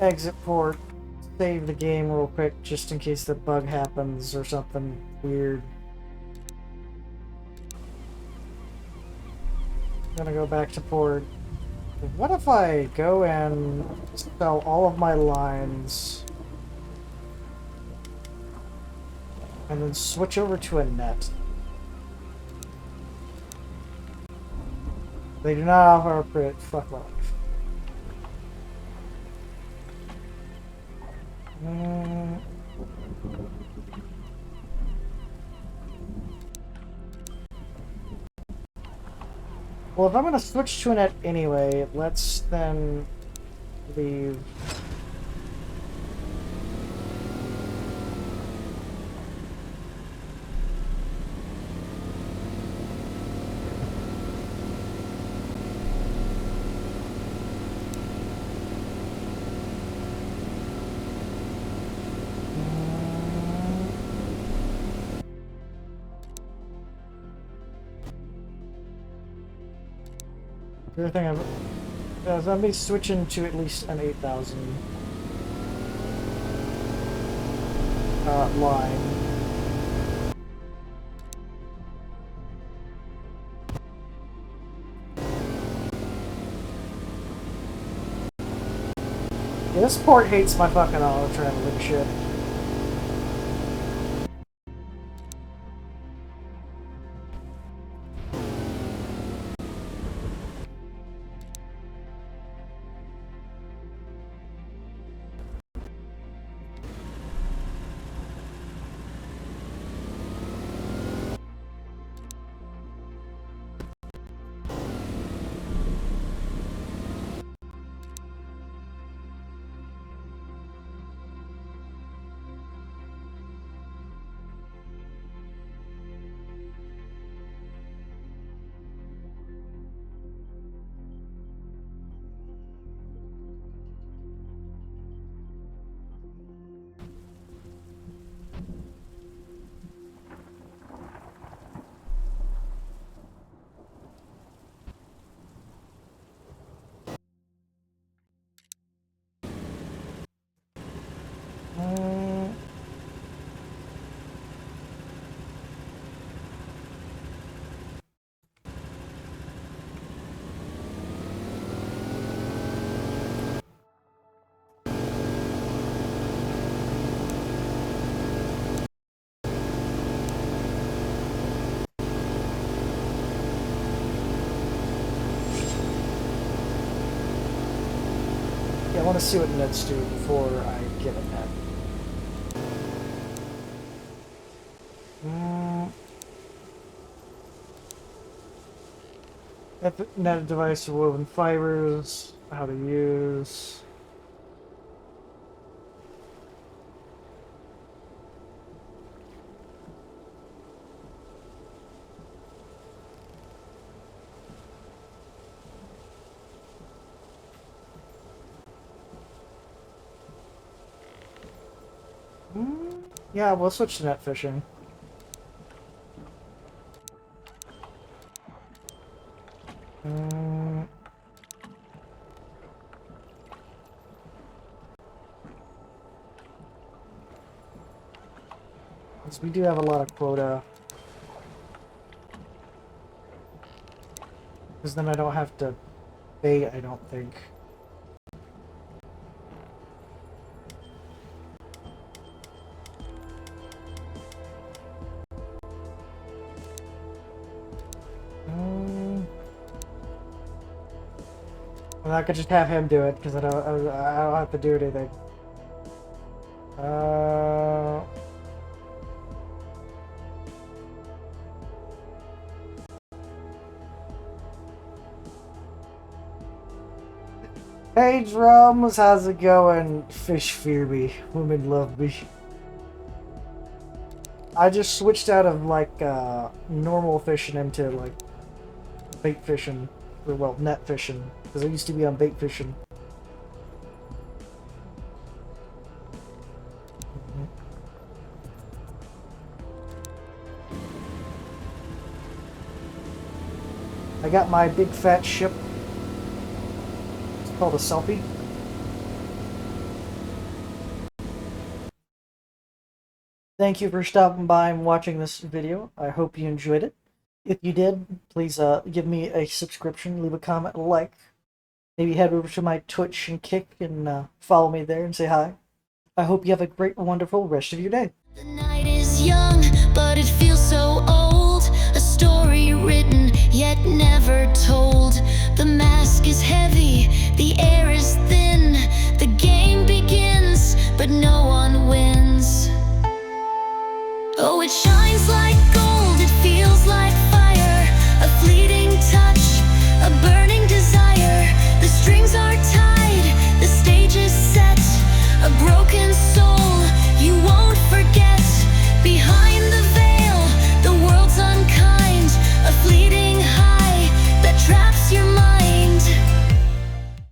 exit port, save the game real quick, just in case the bug happens or something weird. I'm gonna go back to port. What if I go and sell all of my lines and then switch over to a net? They do not offer a crit. Fuck my life. Well, if I'm going to switch to a net anyway, let's then leave. The other thing let me switch into at least an 8,000 line. Yeah, this port hates my fucking auto-traveling shit. I want to see what nets do before I get a net. Netted device for woven fibers. How to use. Yeah, we'll switch to net fishing. Because we do have a lot of quota. Because then I don't have to bait, I don't think. Well, I could just have him do it, because I don't have to do anything. Hey drums, how's it going? Fish fear me, women love me. I just switched out of like normal fishing into like bait fishing, or well, net fishing, because I used to be on bait fishing. I got my big fat ship. It's called a Selfie. Thank you for stopping by and watching this video. I hope you enjoyed it. If you did, please give me a subscription, leave a comment, a like. Maybe head over to my Twitch and Kick and follow me there and say hi. I hope you have a great, wonderful rest of your day. The night is young, but it feels so old. A story written, yet never told. The mask is heavy, the air is thin. The game begins, but no one wins. Oh, it shines like